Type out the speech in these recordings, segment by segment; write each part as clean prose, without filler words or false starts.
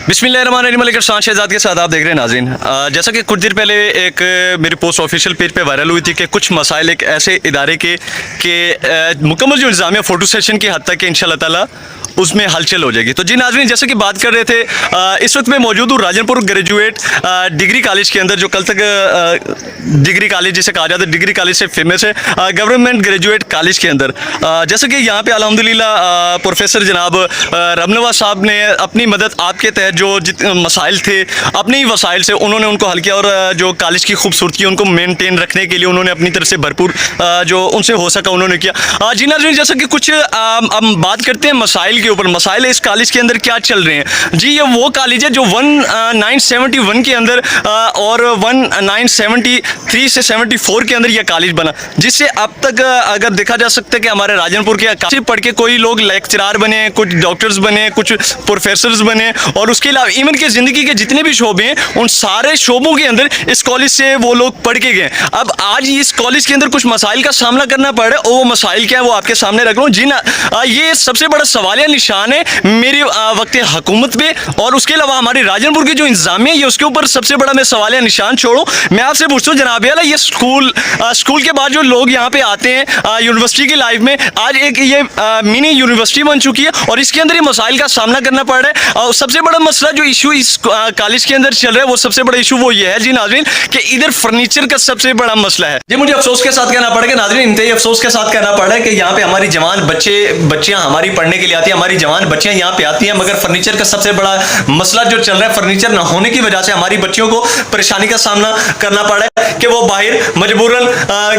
बिस्मिल्लाहिर्रहमानिर्रहीम शहजाद के साथ आप देख रहे हैं नाज़रीन। जैसा कि कुछ दिन पहले एक मेरी पोस्ट ऑफिशियल पेज पे वायरल हुई थी कि कुछ मसाइल एक ऐसे इदारे के मुकम्मल जो इंतज़ामिया फ़ोटो सेशन की हद तक के इंशाअल्लाह ताला उसमें हलचल हो जाएगी। तो जी नाज़रीन, जैसे कि बात कर रहे थे, इस वक्त मैं मौजूद हूँ राजनपुर ग्रेजुएट डिग्री कॉलेज के अंदर, जो कल तक डिग्री कॉलेज जिसे कहा जाता है, डिग्री कॉलेज से फेमस है, गवर्नमेंट ग्रेजुएट कॉलेज के अंदर। जैसे कि यहाँ पे अल्हम्दुलिल्लाह प्रोफेसर जनाब रबनवाज साहब ने अपनी मदद आपके तहत जो मसाइल थे अपने ही वसाइल से उन्होंने उनको हल किया, और जो कॉलेज की खूबसूरती उनको मेनटेन रखने के लिए उन्होंने अपनी तरफ से भरपूर जो उनसे हो सका उन्होंने किया। जी नाज़रीन, जैसा कि कुछ हम बात करते हैं मसाइल के ऊपर, मसाइल इस कॉलेज के अंदर क्या चल रहे हैं। जी ये वो कॉलेज है जो 1971 के अंदर और 1973 से 74 के अंदर यह कॉलेज बना, जिससे अब तक अगर देखा जा सकता है कि हमारे राजनपुर के काफ़ी पढ़ के कोई लोग लेक्चरार बने, कुछ डॉक्टर्स बने, कुछ प्रोफेसर्स बने, और उसके अलावा इवन के ज़िंदगी के जितने भी शोबे हैं उन सारे शोबों के अंदर इस कॉलेज से वो लोग पढ़ के गए। अब आज इस कॉलेज के अंदर कुछ मसाइल का सामना करना पड़ रहा है, वो मसाइल क्या है वो आपके सामने रख रहा हूँ। जी ना, ये सबसे बड़ा सवालिया निशान है मेरी वक्त हुकूमत पे, और उसके अलावा हमारे राजनपुर की जो इंतजामिया है उसके ऊपर सबसे बड़ा मैं सवालिया निशान छोड़ूँ। मैं आपसे पूछता हूँ जनाब आला, ये स्कूल के बाद जो लोग यहाँ पे आते हैं यूनिवर्सिटी की लाइफ में, आज एक ये मिनी यूनिवर्सिटी बन चुकी है और इसके अंदर ये मसाइल का सामना करना पड़ रहा है। और सबसे बड़ा मसला जो इशू इस कॉलेज के अंदर चल रहा है, वो सबसे बड़ा इशू वो ये है जी नाज़रीन कि इधर फर्नीचर का सबसे बड़ा मसला है। जी मुझे अफसोस के साथ कहना पड़ेगा नाज़रीन, इंतहाई अफसोस के साथ कहना पड़ रहा है कि यहाँ पे हमारी जवान बच्चियाँ हमारी पढ़ने के लिए आती है, हमारी जवान बच्चियाँ यहाँ पे आती हैं, मगर फर्नीचर का सबसे बड़ा मसला जो चल रहा है, फर्नीचर ना होने की वजह से हमारी बच्चियों को परेशानी का सामना करना पड़ रहा है कि वो बाहर मजबूरन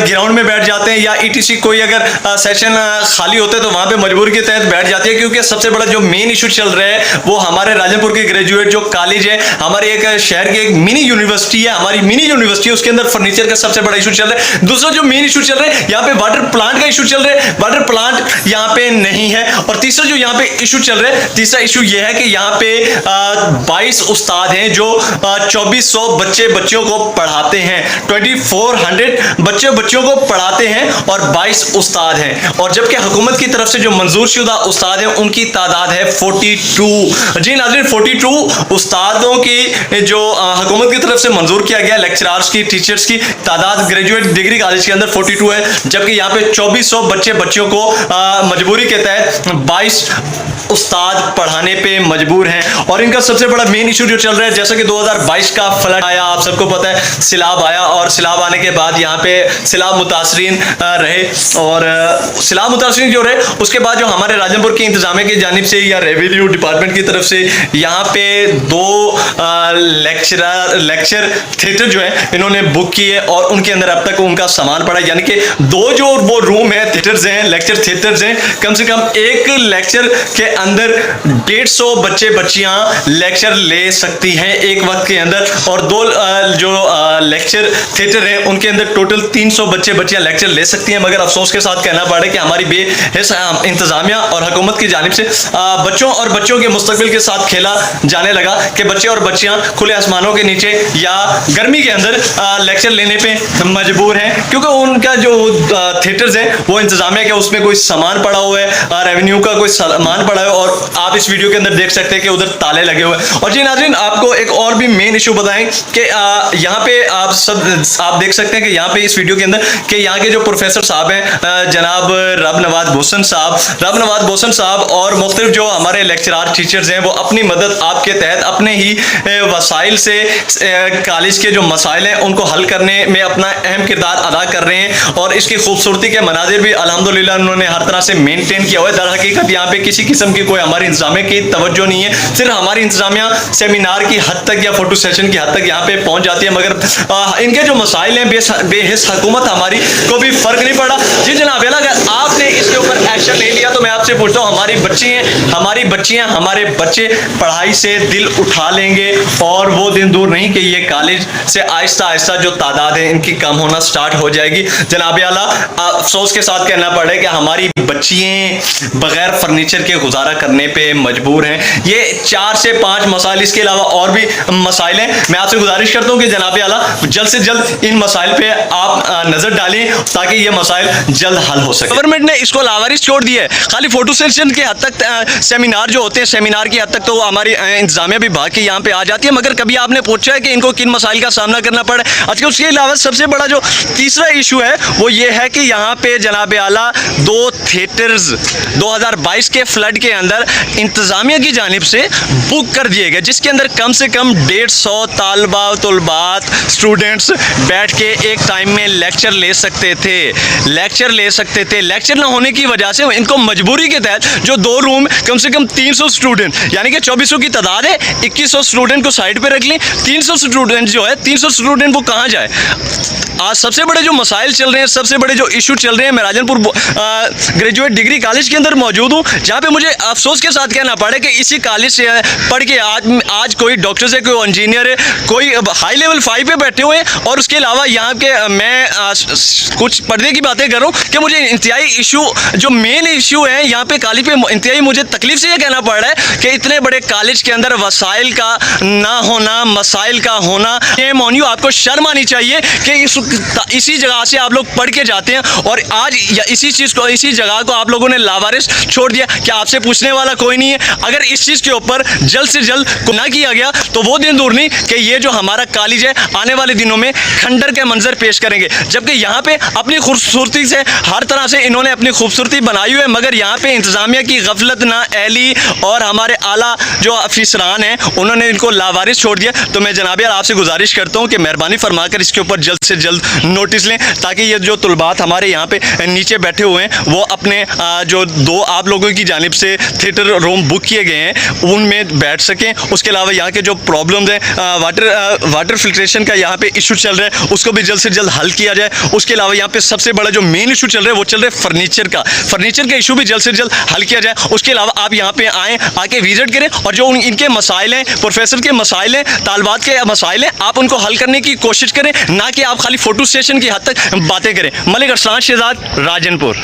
ग्राउंड में बैठ जाते हैं, या ईटीसी कोई अगर सेशन खाली होते हैं तो वहाँ पे मजबूरी के तहत बैठ जाती है। क्योंकि सबसे बड़ा जो मेन इशू चल रहा है वो हमारे राजनपुर के ग्रेजुएट जो कॉलेज है, हमारे एक शहर की एक मिनी यूनिवर्सिटी है, हमारी मिनी यूनिवर्सिटी है, उसके अंदर फर्नीचर का सबसे बड़ा इशू चल रहा है। दूसरा जो मेन इशू चल रहा है, यहाँ पे वाटर प्लांट का इशू चल रहा है, वाटर प्लांट यहाँ पे नहीं है। और तीसरा जो यहाँ पे इशू चल रहा है, तीसरा इशू यह है कि यहाँ पे 22 उस्ताद हैं जो 2400 बच्चियों को पढ़ाते हैं, 2400 बच्चों को पढ़ाते हैं, और 22 उस्ताद हैं। और जबकि हुकूमत की तरफ से जो मंजूर शुदा उस्ताद हैं उनकी तादाद है 42। जी नाज़रीन, 42 उस्तादों की जो हुकूमत की तरफ से मंजूर किया गया लेक्चरर्स की, टीचर्स की तादाद ग्रेजुएट डिग्री कॉलेज के अंदर 42 है, जबकि यहाँ पे 2400 बच्चियों को मजबूरी के तहत 22 उस्ताद पढ़ाने पे मजबूर हैं। और इनका सबसे बड़ा मेन इशू जो चल रहा है, जैसा कि 2022 का फ्लड आया, आप सबको पता है, सैलाब आया, और सैलाब आने के बाद यहाँ पे सैलाब मुतासरीन रहे, और सैलाब मुतासरीन जो रहे उसके बाद जो हमारे राजनपुर की इंतजामिया की जानिब से या रेवेन्यू डिपार्टमेंट की तरफ से यहाँ पे 2 लेक्चर थिएटर जो है इन्होंने बुक किए, और उनके अंदर अब तक उनका सामान पड़ा, यानी कि 2 जो वो रूम है, थिएटर्स हैं, लेक्चर थिएटर्स हैं, कम से कम एक लेक्चर के अंदर 150 बच्चियां लेक्चर ले सकती हैं एक वक्त के अंदर, और 2 जो लेक्चर थिएटर हैं उनके अंदर टोटल 300 बच्चियां लेक्चर ले सकती हैं। मगर अफसोस के साथ कहना पड़ा कि हमारी बेहिस इंतजामिया और हुकूमत की जानिब से बच्चों के मुस्तकबिल के साथ खेला जाने लगा कि बच्चे और बच्चियां खुले आसमानों के नीचे या गर्मी के अंदर लेक्चर लेने पे मजबूर हैं, क्योंकि उनका जो थिएटर्स है वो इंतजामिया के उसमें कोई सामान पड़ा हुआ है, रेवेन्यू का कोई सामान पड़ा है, और आप इस वीडियो के अंदर देख सकते हैं कि उधर ताले लगे हुए हैं। और जी नाज़रीन, आपको एक और भी मेन इशू बताएं कि यहाँ पे आप देख सकते हैं कि यहाँ पे इस वीडियो के अंदर कि यहाँ के जो प्रोफेसर साहब हैं जनाब रबनवाज बोसन साहब और मुख्तलिफ जो हमारे लेक्चरार टीचर्स हैं, वो अपनी मदद आपके तहत अपने ही वसाइल से कॉलेज के जो मसाइल हैं उनको हल करने में अपना अहम किरदार अदा कर रहे हैं, और इसकी खूबसूरती के मनाजिर भी अल्हम्दुलिल्लाह उन्होंने हर तरह से मेनटेन किया हुआ है। दर हकीकत यहाँ पे किसी किस्म की कोई हमारी इंतजामिया की तवज्जो नहीं है, सिर्फ हमारी इंतजामिया सेमिनार की हद तक या फोटो सेशन की हद तक यहाँ पे पहुंच जाती है, मगर इनके जो मसाइल हैं बेहिस हुकूमत हमारी को भी फर्क नहीं पड़ा। जी जनाब, अगर आपने इसके ऊपर एक्शन नहीं लिया तो मैं आपसे पूछता हूँ, हमारी बच्चियाँ हमारे बच्चे पढ़ाई से दिल उठा लेंगे, और वो दिन दूर नहीं कि ये कॉलेज से आहिस्ता आहिस्ता जो तादाद है इनकी कम होना स्टार्ट हो जाएगी। जनाब आला, अफसोस के साथ कहना पड़े कि हमारी बच्चियाँ बगैर फर्नीचर फर्नीचर के गुजारा करने पे मजबूर हैं। ये 4 से 5 मसाइल, इसके अलावा और भी मसाइल हैं। मैं आपसे गुजारिश करता हूँ कि जनाब आला जल्द से जल्द इन मसाइल पे आप नजर डालें ताकि ये मसाइल जल्द हल हो सके। गवर्नमेंट ने इसको लावारिस छोड़ दिया है। खाली फोटो सेशन के हद तक सेमिनार जो होते हैं, सेमिनार की हद तक तो हमारी इंतजामिया भी भाग के यहाँ पे आ जाती है, मगर कभी आपने पूछा है कि इनको किन मसाइल का सामना करना पड़ा। अच्छा, उसके अलावा सबसे बड़ा जो तीसरा इशू है वो ये है कि यहाँ पे जनाब आला 2 थिएटर्स 2022 के फ्लड के अंदर इंतजामिया की जानिब से बुक कर दिए गए, जिसके अंदर कम से कम 150 तालबा तलबात स्टूडेंट्स बैठ के एक टाइम में लेक्चर ले सकते थे। लेक्चर ना होने की वजह से इनको मजबूरी के तहत जो 2 रूम कम से कम 300 स्टूडेंट, यानी कि 2400 की तादाद है, 2100 स्टूडेंट को साइड पे रख लें, 300 स्टूडेंट जो है 300 स्टूडेंट वो कहाँ जाए। आज सबसे बड़े जो मसाइल चल रहे हैं, सबसे बड़े जो इशू चल रहे हैं, मैं राजनपुर ग्रेजुएट डिग्री कॉलेज के अंदर मौजूद हूँ, जहाँ पे मुझे अफसोस के साथ कहना पड़ा कि इसी कॉलेज से पढ़ के आज कोई डॉक्टर है, कोई इंजीनियर है, कोई हाई लेवल 5 पे बैठे हुए हैं। और उसके अलावा यहाँ के मैं कुछ पर्दे की बातें कर रहा हूँ कि मुझे इंतहाई इशू जो मेन इशू है यहाँ पे कॉलेज पे इंतहाई मुझे तकलीफ से ये कहना पड़ रहा है कि इतने बड़े कॉलेज के अंदर वसाइल का ना होना, मसाइल का होना। ये मोनियो आपको शर्म आनी चाहिए कि इसी जगह से आप लोग पढ़ के जाते हैं और आज इसी चीज़ को, इसी जगह को आप लोगों ने लावारिस छोड़ दिया कि आपसे पूछने वाला कोई नहीं है। अगर इस चीज़ के ऊपर जल्द से जल्द ना किया गया तो वो दिन दूर नहीं कि ये जो हमारा कॉलेज है आने वाले दिनों में खंडर के मंजर पेश करेंगे। जबकि यहाँ पे अपनी खूबसूरती से हर तरह से इन्होंने अपनी खूबसूरती बनाई हुई है, मगर यहाँ पे इंतजामिया की गफलत ना एली और हमारे आला जो अफसरान हैं उन्होंने इनको लावारिस छोड़ दिया। तो मैं जनाब आपसे गुजारिश करता हूँ कि मेहरबानी फरमाकर इसके ऊपर जल्द से जल्द नोटिस लें ताकि ये जो तलबात हमारे यहाँ पे नीचे बैठे हुए हैं वो अपने जो 2 आप लोगों की जानिब से थिएटर रूम बुक किए गए हैं उनमें बैठ सकें। उसके अलावा यहाँ के जो प्रॉब्लम्स हैं, वाटर फिल्ट्रेशन का यहाँ पे इशू चल रहा है, उसको भी जल्द से जल्द हल किया जाए। उसके अलावा यहाँ पे सबसे बड़ा जो मेन इशू चल रहा है वो चल रहा है फर्नीचर का इशू भी जल्द से जल्द हल किया जाए। उसके अलावा आप यहाँ पे आएँ, आके विजिट करें और जो इनके मसाइल हैं, प्रोफेसर के मसाइल हैं, तालबात के मसाइल हैं, आप उनको हल करने की कोशिश करें, ना कि आप खाली फोटो सेशन की हद तक बातें करें। मलिक अरसलान शहजाद, राजनपुर।